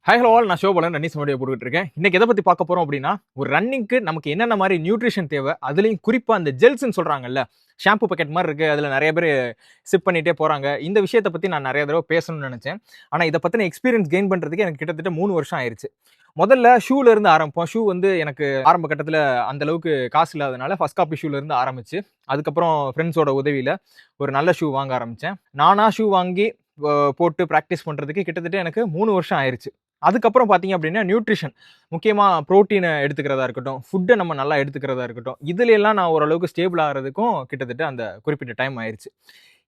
Hi hello all, நான் ஷோபலன் running video போட்டுக்கிட்டு இருக்கேன். இன்னைக்கு எதை பத்தி பார்க்க போறோம் அப்படின்னா, ஒரு ரன்னிங்க்கு நமக்கு என்னென்ன மாதிரி நியூட்ரிஷன் தேவை, அதுலயும் குறிப்பா அந்த ஜெல்ஸ்ன்னு சொல்றாங்கல்ல, ஷாம்பு பாக்கெட் மாதிரி இருக்கு, அதுல நிறைய பேர் சிப் பண்ணிட்டே போறாங்க. இந்த விஷயத்தை பத்தி நான் நிறைய தடவை பேசணும்னு நினைச்சேன். ஆனா இதை பத்தின எக்ஸ்பீரியன்ஸ் கெயின் பண்றதுக்கு எனக்கு கிட்டத்தட்ட 3 வருஷம் ஆயிருச்சு. முதல்ல ஷூல இருந்து ஆரம்பிப்போம். ஷூ வந்து எனக்கு ஆரம்ப கட்டத்துல அந்த அளவுக்கு காசு இல்லாதனால ஃபர்ஸ்ட் காப்பி ஷூல இருந்து ஆரம்பிச்சு, அதுக்கப்புறம் ஃப்ரெண்ட்ஸோட உதவியில ஒரு நல்ல ஷூ வாங்க ஆரம்பிச்சேன். நானா ஷூ வாங்கி போட்டு பிராக்டிஸ் பண்றதுக்கு கிட்டத்தட்ட எனக்கு 3 வருஷம் ஆயிருச்சு. அதுக்கப்புறம் பார்த்தீங்க அப்படின்னா நியூட்ரிஷன், முக்கியமா புரோட்டீனை எடுத்துக்கிறதா இருக்கட்டும், ஃபுட்டை நம்ம நல்லா எடுத்துக்கிறதா இருக்கட்டும், இதுல எல்லாம் நான் ஓரளவுக்கு ஸ்டேபிள் ஆகிறதுக்கும் கிட்டத்தட்ட அந்த குறிப்பிட்ட டைம் ஆயிருச்சு.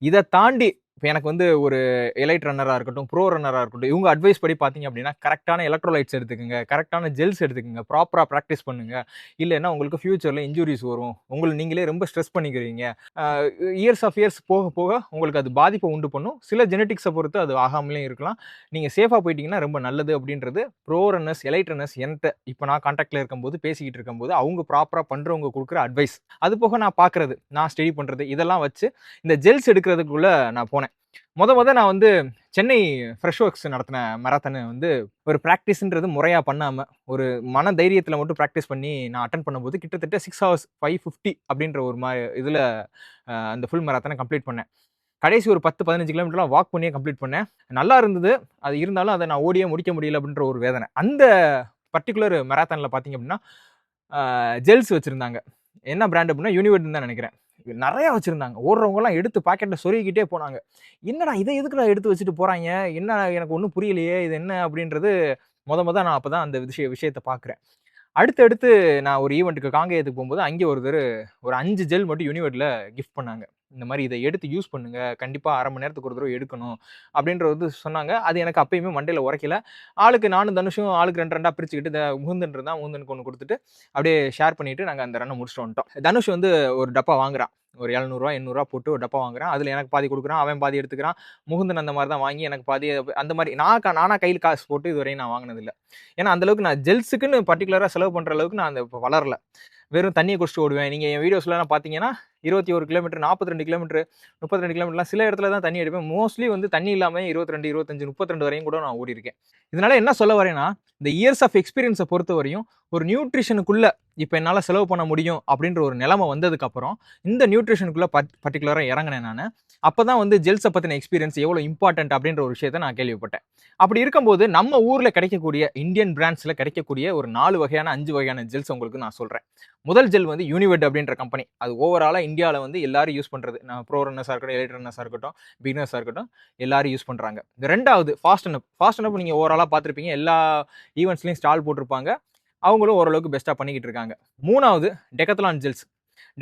இதை தாண்டி இப்போ எனக்கு வந்து ஒரு எலைட் ரன்னராக இருக்கட்டும், ப்ரோ ரன்னராக இருக்கட்டும், இவங்க அட்வைஸ் படி பார்த்தீங்க அப்படின்னா கரெக்டான எலக்ட்ரோலைட்ஸ் எடுத்துக்கங்க, கரெக்டான ஜெல்ஸ் எடுத்துக்கங்க, ப்ராப்பராக ப்ராக்டிஸ் பண்ணுங்க. இல்லைன்னா உங்களுக்கு ஃபியூச்சரில் இன்ஜுரிஸ் வரும், உங்களை நீங்களே ரொம்ப ஸ்ட்ரெஸ் பண்ணிக்கிறீங்க. இயர்ஸ் ஆஃப் இயர்ஸ் போக போக உங்களுக்கு அது பாதிப்பை உண்டு பண்ணும். சில ஜெனட்டிக்ஸை பொறுத்து அது ஆகாமலே இருக்கலாம். நீங்கள் சேஃபாக போயிட்டீங்கன்னா ரொம்ப நல்லது அப்படின்றது ப்ரோ ரன்னர்ஸ், எலைட் ரன்னர்ஸ் என்கிட்ட இப்போ நான் கான்டாக்டில் இருக்கும்போது பேசிக்கிட்டு இருக்கும்போது அவங்க ப்ராப்பராக பண்ணுறவங்க கொடுக்குற அட்வைஸ், அது போக நான் பார்க்குறது, நான் ஸ்டடி பண்ணுறது, இதெல்லாம் வச்சு இந்த ஜெல்ஸ் எடுக்கிறதுக்குள்ள நான் போனேன். நான் வந்து சென்னை ஃப்ரெஷ் ஒர்க்ஸ் நடத்தின மேரத்தானை வந்து ஒரு ப்ராக்டிஸ்ன்றது முறையாக பண்ணாமல் ஒரு மன தைரியத்தில் மட்டும் ப்ராக்டிஸ் பண்ணி நான் அட்டன் பண்ணும்போது கிட்டத்தட்ட 6 hours 5:50 அப்படின்ற ஒரு இதில் அந்த ஃபுல் மேரத்தானை கம்ப்ளீட் பண்ணேன். கடைசி ஒரு 10-15 கிலோமீட்டர்லாம் வாக் பண்ணியே கம்ப்ளீட் பண்ணேன். நல்லா இருந்தது. அது இருந்தாலும் அதை நான் ஓடியே முடிக்க முடியல அப்படின்ற ஒரு வேதனை. அந்த பர்டிகுலர் மேரத்தானில் பார்த்தீங்க அப்படின்னா ஜெல்ஸ் வச்சுருந்தாங்க. என்ன பிராண்ட் அப்படின்னா யூனிவர்ட்னு தான் நினைக்கிறேன். நிறைய வச்சிருந்தாங்க. ஓடுறவங்கலாம் எடுத்து பாக்கெட்ல சொருகிக்கிட்டே போனாங்க. என்னடா இதை எதுக்குடா எடுத்து வச்சுட்டு போறாங்க? என்ன எனக்கு ஒண்ணும் புரியலையே. இது என்ன அப்படின்றது நான் அப்பதான் அந்த விஷயத்த பார்க்குறேன். அடுத்து நான் ஒரு ஈவென்ட்க்கு காங்கேயத்துக்கு போகும்போது, அங்கே ஒருத்தரு ஒரு 5 ஜெல் மட்டும் யூனிவர்ட்ல கிஃப்ட் பண்ணாங்க. இந்த மாரி இத எடுத்து யூஸ் பண்ணுங்க. கண்டிப்பா 1/2 மணி நேரத்துக்கு ஒரு தடவ எடுக்கணும். அப்படின்றது வந்து சொன்னாங்க. அது எனக்கு அப்பயுமே மண்டையில உரைக்கல. ஆளுக்கு நானும் தனுஷும் ஆளுக்கு 2 2 பிரிச்சுக்கிட்டு முகுந்தன் இருந்தான். முகுந்தனுக்கு 1 குடுத்துட்டு, அப்படியே ஷேர் பண்ணிட்டு நாங்க அந்த ரன்ன முடிச்சுட்டு வந்துட்டோம். தனுஷ் வந்து ஒரு டப்பா வாங்குறான். ஒரு ரூ. 700 ரூ. 800 போட்டு ஒரு டப்பா வாங்குறான். அதுல எனக்கு பாதி குடுக்குறான். அவன் பாதி எடுத்துக்கிறான். முகுந்தன் அந்த மாரி தான் வாங்கி எனக்கு பாதி அந்த மாரி நானா கையில காசு போட்டு இதுவரையும் நான் வாங்குனது இல்ல. ஏன்னா அந்த அளவுக்கு நான் ஜெல்ஸுக்குன்னு பர்ட்டிகுலரா செலவு பண்ற அளவுக்கு நான் அந்த வளரல. வெறும் தண்ணிய குடிச்சிட்டு ஓடுவேன். நீங்க என் வீடியோஸ்லாம் பார்த்தீங்கன்னா 21 கிலோமீட்டர், 42 கிலோமீட்டர், 32 கிலோமீட்டர்லாம் சில இடத்துல தான் தண்ணி அடிப்பேன். மோஸ்ட்லி வந்து தண்ணி இல்லாம 22, 25, 32 வரையும் கூட நான் ஓடியிருக்கேன். இதனால என்ன சொல்ல வரேன்னா, இந்த இயர்ஸ் ஆஃப் எக்ஸ்பீரியன்ஸ பொறுத்தவரையும் ஒரு நியூட்ரிஷனுக்குள்ள இப்ப என்னால செலவு பண்ண முடியும் அப்படின்ற ஒரு நிலைமை வந்ததுக்கு அப்புறம் இந்த நியூட்ரிஷனுக்குள்ள பர்ட்டிகுலரா இறங்கினேன் நானு. அப்பதான் வந்து ஜெல்ஸ பத்தின எக்ஸ்பீரியன்ஸ் எவ்வளவு இம்பார்ட்டன்ட் அப்படின்ற ஒரு விஷயத்த நான் கேள்விப்பட்டேன். அப்படி இருக்கும்போது நம்ம ஊர்ல கிடைக்கக்கூடிய இந்தியன் பிராண்ட்ஸ்ல கிடைக்கக்கூடிய ஒரு 4 வகையான 5 வகையான ஜெல்ஸ் உங்களுக்கு நான் சொல்றேன். முதல் ஜெல் வந்து யூனிவெட் அப்படின்ற கம்பெனி. அது ஓவராலா இந்தியால வந்து எல்லாரும் யூஸ் பண்றது. நான் ப்ரோ ரன்னர்ஸா இருக்கட்டும், எலைட் ரன்னர்ஸா இருக்கட்டும், பிகினர்ஸா இருக்கட்டும், எல்லாரும் யூஸ் பண்றாங்க. 2வது fast and up. Fast and up நீங்க ஓவராலா பார்த்திருப்பீங்க. எல்லா ஈவென்ட்ஸ்லயும் ஸ்டால் போட்டிருப்பாங்க. அவங்களும் ஓரளவுக்கு பெஸ்ட்டா பண்ணிக்கிட்டு இருக்காங்க. 3வது டெக்கத்லான் ஜெல்ஸ்.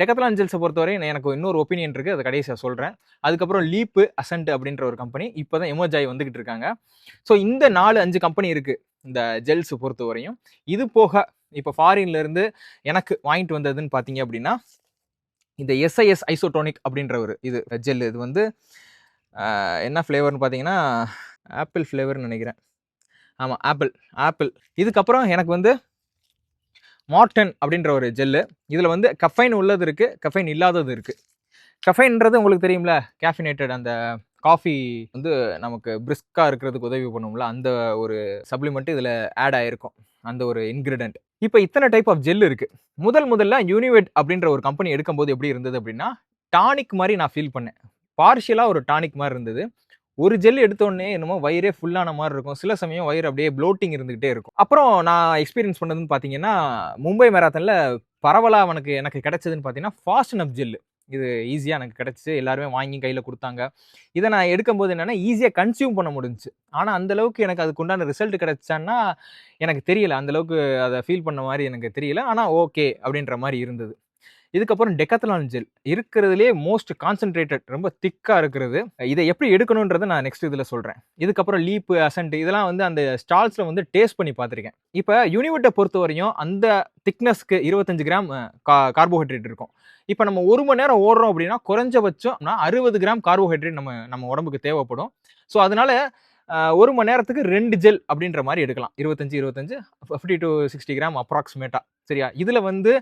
டெக்கத்லான் ஜெல்ஸை பொறுத்தவரை எனக்கு இன்னொரு ஒப்பீனியன் இருக்கு. அதை கடைசியா சொல்றேன். அதுக்கப்புறம் லீப், அசன்ட் அப்படின்ற ஒரு கம்பெனி இப்பதான் எமர்ஜ் ஆகி வந்துகிட்டு இருக்காங்க. ஸோ இந்த 4-5 கம்பெனி இருக்கு இந்த ஜெல்ஸ் பொறுத்தவரையும். இது போக இப்போ ஃபாரின்ல இருந்து எனக்கு வாங்கிட்டு வந்ததுன்னு பார்த்தீங்க அப்படின்னா, இந்த எஸ்ஐஎஸ் ஐசோடோனிக் அப்படின்ற ஒரு ஜெல். இது வந்து என்ன ஃப்ளேவர்னு பார்த்தீங்கன்னா, ஆப்பிள் ஃப்ளேவர்னு நினைக்கிறேன். ஆமா, ஆப்பிள். இதுக்கப்புறம் எனக்கு வந்து மார்டன் அப்படின்ற ஒரு ஜெல்லு. இதுல வந்து கஃபைன் உள்ளது இருக்கு, கஃபைன் இல்லாதது இருக்கு. கஃபைன்றது உங்களுக்கு தெரியும்ல, கேஃபினேட்டட் அந்த காஃபி வந்து நமக்கு பிரிஸ்கா இருக்கிறதுக்கு உதவி பண்ணும்ல, அந்த ஒரு சப்ளிமெண்ட் இதுல ஆட் ஆயிருக்கும். அந்த ஒரு இன்கிரிடியன்ட். இப்ப இத்தனை டைப் ஆஃப் ஜெல் இருக்கு. முதல்ல யூனிவெட் அப்படின்ற ஒரு கம்பெனி எடுக்கும்போது எப்படி இருந்தது அப்படின்னா, டானிக் மாரி நான் ஃபீல் பண்ணேன். பார்ஷியலா ஒரு டானிக் மாரி இருந்தது. ஒரு ஜெல் எடுத்த உடனே என்னமோ வயிறே ஃபுல்லான மாரி இருக்கும். சில சமயம் வயிறு அப்படியே ப்ளோட்டிங் இருந்துகிட்டே இருக்கும். அப்புறம் நான் எக்ஸ்பீரியன்ஸ் பண்ணதுன்னு பார்த்தீங்கன்னா, மும்பை மேரத்தான்ல பரவலா எனக்கு கிடைச்சதுன்னு பார்த்தீங்கன்னா, ஃபாஸ்ட் அண்ட் அப் ஜெல். இது ஈஸியா எனக்கு கிடைச்சுச்சு. எல்லாருமே வாங்கி கையில குடுத்தாங்க. இத நான் எடுக்கும்போது என்னன்னா, ஈஸியா கன்சியூம் பண்ண முடிஞ்சுச்சு. ஆனா அந்த அளவுக்கு எனக்கு அதுக்கு உண்டான ரிசல்ட் கிடைச்சான்னா, எனக்கு தெரியல. அந்த அளவுக்கு அத ஃபீல் பண்ண மாரி எனக்கு தெரியல. ஆனா ஓகே அப்படின்ற மாரி இருந்தது. இதுக்கப்புறம் டெக்காத்லான் ஜெல். இருக்கிறதுலயே மோஸ்ட் கான்சன்ட்ரேட்டட், ரொம்ப திக்கா இருக்கிறது. இத எப்படி எடுக்கணும்ன்றத நான் நெக்ஸ்ட் இதுல சொல்றேன். இதுக்கப்புறம் லீப், அசன்ட் இதெல்லாம் வந்து அந்த ஸ்டால்ஸ்ல வந்து டேஸ்ட் பண்ணி பார்த்திருக்கேன். இப்ப யூனிவெட்ட பொறுத்தவரையும் அந்த திக்னஸ்க்கு 25 கிராம் கார்போஹைட்ரேட் இருக்கும். இப்ப நம்ம 1 மணி நேரம் ஓடுறோம் அப்படின்னா, குறைஞ்சபட்சம் 60 கிராம் கார்போஹைட்ரேட் நம்ம உடம்புக்கு தேவைப்படும். ஸோ அதனால 1 மணி நேரத்துக்கு 2 ஜெல் அப்படின்ற மாரி எடுக்கலாம். 25, 50 to 60 கிராம் அப்ராக்ஸிமேட்டா. சரியா? இதுல வந்து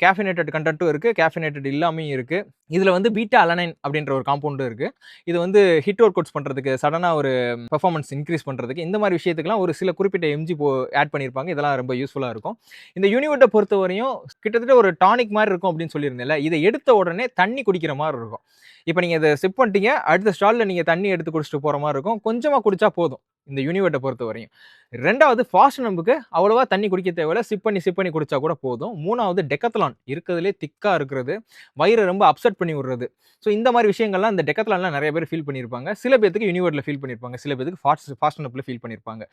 கேஃபினேட்டட் கன்டென்ட்டும் இருக்கு, கேஃபினேட்டட் இல்லாமயும் இருக்கு. இதுல வந்து பீட்டா அலனைன் அப்படின்ற ஒரு காம்பவுண்டும் இருக்கு. இது வந்து ஹிட் ஒர்க் அவுட்ஸ் பண்றதுக்கு, சடனா ஒரு பெர்ஃபார்மன்ஸ் இன்கிரீஸ் பண்றதுக்கு, இந்த மாரி விஷயத்துக்குலாம் ஒரு சில குறிப்பிட்ட எம்ஜி ஆட் பண்ணியிருப்பாங்க. இதெல்லாம் ரொம்ப யூஸ்ஃபுல்லா இருக்கும். இந்த யூனிவர்ட்ட பொறுத்தவரையும் கிட்டத்தட்ட ஒரு டானிக் மாரி இருக்கும் அப்படின்னு சொல்லியிருந்தேன்ல. இத எடுத்த உடனே தண்ணி குடிக்கிற மாரி இருக்கும். இப்ப நீங்க இத சிப் பண்ணிட்டீங்க. அடுத்த ஸ்டால்ல நீங்க தண்ணி எடுத்து குடிச்சிட்டு போற மாரி இருக்கும். கொஞ்சமா குடிச்சா போதும். இந்த யூனிவர்ட்ட பொறுத்தவரையும். 2வது ஃபாஸ்ட் நம்புக்கு அவ்வளவா தண்ணி குடிக்க தேவையில்ல. சிப் பண்ணி குடிச்சா கூட போதும். 3வது டெக்காத்லான் இருக்கிறதுலயே திக்கா இருக்கிறது. வயிற ரொம்ப அப்செட் பண்ணி விடுறது. ஸோ இந்த மாரி விஷயங்கள்லாம் இந்த டெக்காத்லான்ல நெறைய பேர் ஃபீல் பண்ணியிருப்பாங்க. சில பேத்துக்கு யூனிவர்ட்ல ஃபீல் பண்ணியிருப்பாங்க. சில பேத்துக்கு ஃபாஸ்ட் நப்ல ஃபீல் பண்ணியிருப்பாங்க.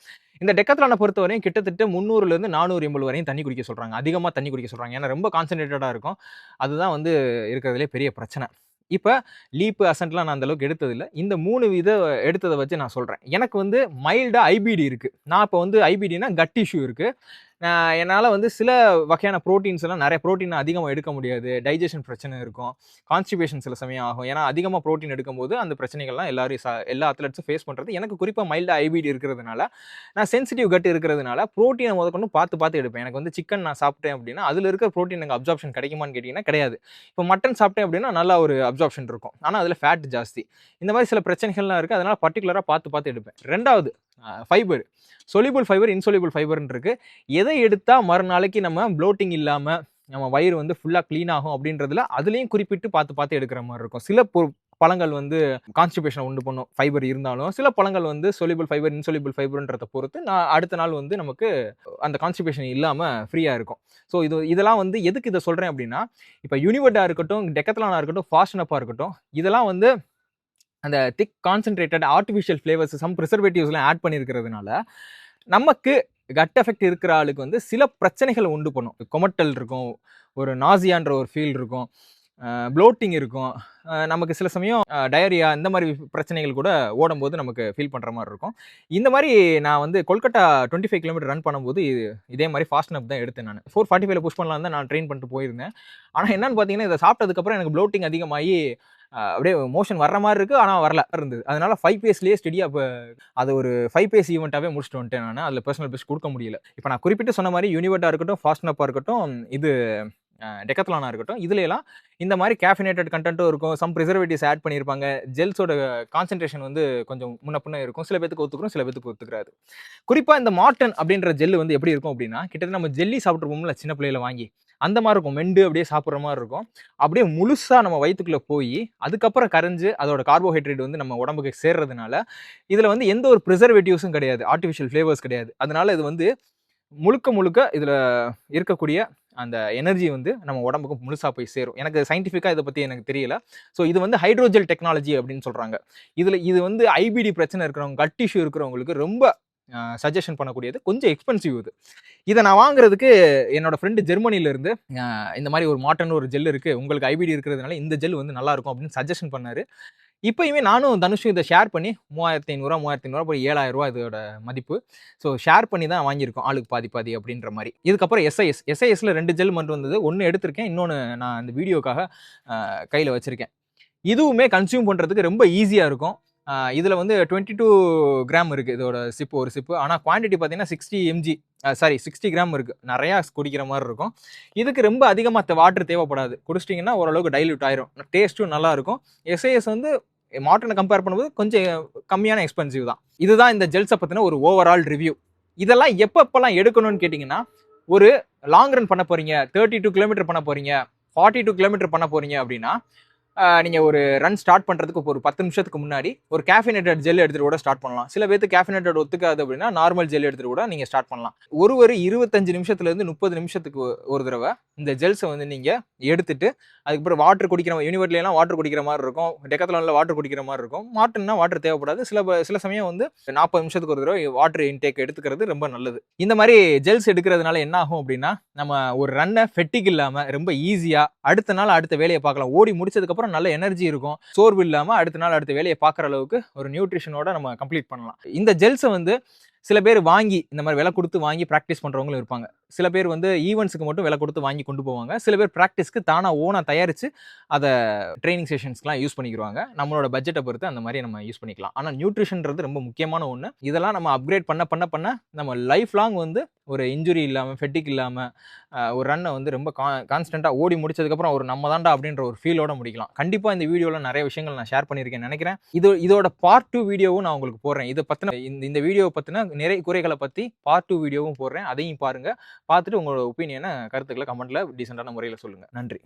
இந்த டெக்காத்லான பொறுத்தவரையும் கிட்டத்தட்ட 300லேருந்து 400 எம்எல் வரையும் தண்ணி குடிக்க சொல்றாங்க. அதிகமா தண்ணி குடிக்க சொல்றாங்க. ஏன்னா ரொம்ப கான்சன்ட்ரேட்டடா இருக்கும். அதுதான் வந்து இருக்கிறதுலயே பெரிய பிரச்சனை. இப்ப லீப், அசென்ட்லாம் நான் அந்த அளவுக்கு எடுத்ததில்ல. இந்த 3 எடுத்தத வச்சு நான் சொல்றேன். எனக்கு வந்து மைல்டா ஐபிடி இருக்கு. நான் இப்ப வந்து ஐபிடினா கட் இஷ்யூ இருக்கு. என்னால வந்து சில வகையான புரோட்டீன்ஸ் எல்லாம் நெறைய புரோட்டீன் அதிகமா எடுக்க முடியாது. டைஜெஷன் பிரச்சனை இருக்கும். கான்ஸ்டிபேஷன் சில சமயம் ஆகும். ஏன்னா அதிகமா புரோட்டீன் எடுக்கும்போது அந்த பிரச்சனைகள்லாம் எல்லா அத்லெட்ஸும் ஃபேஸ் பண்றது. எனக்கு குறிப்பா மைல்டா ஐபிடி இருக்கிறதுனால, நான் சென்சிட்டிவ் கட் இருக்கிறதுனால புரோட்டீன முதற்கொண்டு பார்த்து எடுப்பேன். எனக்கு வந்து சிக்கன் நான் சாப்பிட்டேன் அப்படின்னா, அதுல இருக்க புரோட்டீன் எனக்கு அப்சார்ப்ஷன் கிடைக்குமான்னு கேட்டீங்கன்னா கிடையாது. இப்ப மட்டன் சாப்பிட்டேன் அப்படின்னா நல்லா ஒரு அப்சார்ப்ஷன் இருக்கும். ஆனா அதுல ஃபேட் ஜாஸ்தி. இந்த மாரி சில பிரச்சனைகள்லாம் இருக்கு. அதனால பர்ட்டிகுலரா பார்த்து எடுப்பேன். 2வது ஃபைபர். சொல்யூபிள் ஃபைபர், இன்சொல்யூபிள் ஃபைபர்ன்னு இருக்கு. எதை எடுத்தா மறுநாளைக்கு நம்ம ப்ளோட்டிங் இல்லாம, நம்ம வயிறு வந்து ஃபுல்லா கிளீன் ஆகும் அப்படின்றதுல அதுலயும் குறிப்பிட்டு பார்த்து எடுக்கிற மாரி இருக்கும். சில பழங்கள் வந்து கான்ஸ்டிபேஷன உண்டு பண்ணும். ஃபைபர் இருந்தாலும், சில பழங்கள் வந்து சொல்யூபிள் ஃபைபர், இன்சொல்யூபிள் ஃபைபர்ன்றத பொறுத்து அடுத்த நாள் வந்து நமக்கு அந்த கான்ஸ்டிபேஷன் இல்லாம ஃப்ரீயா இருக்கும். ஸோ இதெல்லாம் வந்து எதுக்கு இத சொல்றேன் அப்படின்னா, இப்ப யூனிவர்ட்டா இருக்கட்டும், டெக்காத்லானா இருக்கட்டும், ஃபாஸ்ட் நப்பா இருக்கட்டும், இதெல்லாம் வந்து அந்த thick concentrated artificial flavours, some பிரிசர்வேட்டிவ்ஸ்லாம் ஆட் பண்ணியிருக்கிறதுனால, நமக்கு கட் எஃபெக்ட் இருக்கிற ஆளுக்கு வந்து சில பிரச்சனைகள உண்டு பண்ணும். கொமட்டல் இருக்கும், ஒரு நாசியான்ற ஒரு ஃபீல் இருக்கும், ப்ளோட்டிங் இருக்கும். நமக்கு சில சமயம் டயரியா இந்த மாரி பிரச்சனைகள் கூட ஓடும்போது நமக்கு ஃபீல் பண்ற மாரி இருக்கும். இந்த மாரி நான் வந்து கொல்கட்டா 25 கிலோமீட்டர் ரன் பண்ணும்போது இதே மாரி ஃபாஸ்ட் நப் தான் எடுத்தேன் நானு. 4:45ல புஷ் பண்ணலாம்னு தான் நான் ட்ரெயின் பண்ணிட்டு போயிருந்தேன். ஆனா என்னன்னு பார்த்தீங்கன்னா, இத சாப்பிட்டதுக்கப்புறம் எனக்கு ப்ளோட்டிங் அதிகமாகி அப்படியே மோஷன் வர்ற மாரி இருக்கு. ஆனா வரல இருந்தது. அதனால 5 பேஸ்லயே ஸ்டெடியா அது ஒரு 5 பேஸ் ஈவென்ட்டாவே முடிச்சுட்டு வந்துட்டேன் நானு. அதுல பெர்சனல் பெஸ்ட் குடுக்க முடியல. இப்ப நான் குறிப்பிட்டு சொன்ன மாரி யூனிவர்ட்டா இருக்கட்டும், ஃபாஸ்ட் நப்பா இருக்கட்டும், இது டெக்காத்லானா இருக்கட்டும், இதுல எல்லாம் இந்த மாரி கேஃபினேட்டட் கன்டென்ட்டும் இருக்கும். சம் பிரிசர்வேட்டிவ்ஸ் ஆட் பண்ணியிருப்பாங்க. ஜெல்ஸோட கான்சன்ட்ரேஷன் வந்து கொஞ்சம் முன்ன பின்ன இருக்கும். சில பேத்துக்கு ஒத்துக்கும், சில பேத்துக்கு ஒத்துக்கிறாது. குறிப்பா இந்த மார்டன் அப்படின்ற ஜெல் வந்து எப்படி இருக்கும் அப்படின்னா, கிட்டத்தட்ட நம்ம ஜெல்லி சாப்பிட்டுருப்போம்ல சின்ன பிள்ளையில வாங்கி. அந்த மாரி இருக்கும். மெண்டு அப்படியே சாப்பிடுற மாரி இருக்கும். அப்படியே முழுசா நம்ம வயித்துக்குள்ள போயி, அதுக்கப்புறம் கரைஞ்சு அதோட கார்போஹைட்ரேட் வந்து நம்ம உடம்புக்கு சேர்றதுனால, இதுல வந்து எந்த ஒரு பிரிசர்வேட்டிவ்ஸும் கிடையாது. ஆர்டிஃபிஷியல் ஃப்ளேவர்ஸ் கிடையாது. அதனால இது வந்து முழுக்க இதுல இருக்கக்கூடிய அந்த எனர்ஜி வந்து நம்ம உடம்புக்கு முழுசா போய் சேரும். எனக்கு சயின்டிஃபிக்கா இத பத்தி எனக்கு தெரியல. ஸோ இது வந்து ஹைட்ரோஜெல் டெக்னாலஜி அப்படின்னு சொல்றாங்க. இது வந்து ஐபிடி பிரச்சனை இருக்கிறவங்க, கட் இஷ்யூ இருக்கிறவங்களுக்கு ரொம்ப சஜஷன் பண்ணக்கூடியது. கொஞ்சம் எக்ஸ்பென்சிவ் இது. இத நான் வாங்குறதுக்கு என்னோட ஃப்ரெண்ட் ஜெர்மனில இருந்து இந்த மாரி ஒரு மார்டன் ஒரு ஜெல் இருக்கு. உங்களுக்கு ஐபிடி இருக்கிறதுனால இந்த ஜெல் வந்து நல்லா இருக்கும் அப்படின்னு சஜஷன் பண்ணாரு. இப்பயுமே நானும் தனுஷும் இத ஷேர் பண்ணி ரூ. 3500 போய் ரூ. 7000 இதோட மதிப்பு. ஸோ ஷேர் பண்ணி தான் வாங்கியிருக்கோம். ஆளுக்கு பாதி அப்படின்ற மாரி. இதுக்கப்புறம் எஸ்ஐஎஸ்ல 2 ஜெல் மட்டும் வந்தது. 1 எடுத்திருக்கேன். இன்னொன்னு நான் இந்த வீடியோக்காக கையில வச்சிருக்கேன். இதுவுமே கன்சியூம் பண்றதுக்கு ரொம்ப ஈஸியா இருக்கும். இதுல வந்து 22 கிராம் இருக்கு இதோட ஒரு சிப்பு. ஆனா குவான்டிட்டி பார்த்தீங்கன்னா 60 கிராம் இருக்கு. நெறையா குடிக்கிற மாரி இருக்கும். இதுக்கு ரொம்ப அதிகமா வாட்டர் தேவைப்படாது. குடிச்சிட்டீங்கன்னா ஓரளவுக்கு டைல்யூட் ஆயிரும். டேஸ்ட்டும் நல்லா இருக்கும். எஸ்ஐஎஸ் வந்து மார்டன கம்பேர் பண்ணும்போது கொஞ்சம் கம்மியான எக்ஸ்பென்சிவ் தான். இதுதான் இந்த ஜெல்ஸ பத்தின ஒரு ஓவரால் ரிவ்யூ. இதெல்லாம் எப்பப்பலாம் எடுக்கணும்னு கேட்டீங்கன்னா, ஒரு லாங் ரன் பண்ண போறீங்க, 32 கிலோமீட்டர் பண்ண போறீங்க, 42 கிலோமீட்டர் பண்ண போறீங்க அப்படின்னா, நீங்க ஒரு ரன் ஸ்டார்ட் பண்றதுக்கு ஒரு 10 நிமிஷத்துக்கு முன்னாடி ஒரு கேஃபினேட்டட் ஜெல் எடுத்துட்டு கூட ஸ்டார்ட் பண்ணலாம். சில பேருக்கு கேஃபினேட்டட் ஒத்துக்காது அப்படின்னா நார்மல் ஜெல் எடுத்துட்டு கூட நீங்க ஸ்டார்ட் பண்ணலாம். ஒரு 25 நிமிஷத்துல இருந்து 30 நிமிஷத்துக்கு ஒரு தடவை இந்த ஜெல்ஸை வந்து நீங்க எடுத்துட்டு அதுக்கப்புறம் வாட்டர் குடிக்கிற யூனிவர்ட்ல எல்லாம் வாட்டர் குடிக்கிற மாதிரி இருக்கும். டெக்காத்லான்ல வாட்டர் குடிக்கிற மாதிரி இருக்கும். மார்டன்னா வாட்டர் தேவைப்படாது. சில சமயம் வந்து 40 நிமிஷத்துக்கு ஒரு தடவை வாட்டர் இன்டேக் எடுத்துக்கிறது ரொம்ப நல்லது. இந்த மாதிரி ஜெல்ஸ் எடுக்கிறதுனால என்ன ஆகும் அப்படின்னா, நம்ம ஒரு ரன்னை ஃபெட்டிக் இல்லாம ரொம்ப ஈஸியா அடுத்த நாள் அடுத்த வேலையை பார்க்கலாம். ஓடி முடிச்சதுக்கு அப்புறம் நல்ல எனர்ஜி இருக்கும். சோர்வு இல்லாம அடுத்த நாள் அடுத்த வேலையை பார்க்குற அளவுக்கு ஒரு நியூட்ரிஷனோட நம்ம கம்ப்ளீட் பண்ணலாம். இந்த ஜெல்ஸை வந்து சில பேர் வாங்கி இந்த மாதிரி விலை கொடுத்து வாங்கி ப்ராக்டிஸ் பண்றவங்களும் இருப்பாங்க. சில பேர் வந்து ஈவெண்ட்ஸ்க்கு மட்டும் விலை கொடுத்து வாங்கி கொண்டு போவாங்க. சில பேர் பிராக்டிஸ்க்கு தானா ஓனா தயாரிச்சு அத ட்ரெய்னிங் செஷன்ஸ்க்குலாம் யூஸ் பண்ணிக்கிருவாங்க. நம்மளோட பட்ஜெட்ட பொறுத்து அந்த மாரி நம்ம யூஸ் பண்ணிக்கலாம். ஆனா நியூட்ரிஷன்ன்றது ரொம்ப முக்கியமான ஒண்ணு. இதெல்லாம் நம்ம அப்கிரேட் பண்ண நம்ம லைஃப் லாங் வந்து ஒரு இன்ஜுரி இல்லாம, ஃபெட்டிக் இல்லாம ஒரு ரன்ன வந்து ரொம்ப கான்ஸ்டன்ட்டா ஓடி முடிச்சதுக்கப்புறம் ஒரு நம்ம தான்டா அப்படின்ற ஒரு ஃபீலோட முடிக்கலாம். கண்டிப்பா இந்த வீடியோல நெறைய விஷயங்கள் நான் ஷேர் பண்ணியிருக்கேன்னு நெனைக்கிறேன். இதோட பார்ட் 2 வீடியோவும் நான் உங்களுக்கு போடுறேன். இத பத்தின இந்த வீடியோவ பத்தின நிறை குறைகள பத்தி பார்ட் 2 வீடியோவும் போடுறேன். அதையும் பாருங்க. பார்த்துட்டு உங்களோட ஒப்பீனியன கருத்துக்கள கமெண்ட்ல டீசென்ட்டான முறையில சொல்லுங்க. நன்றி.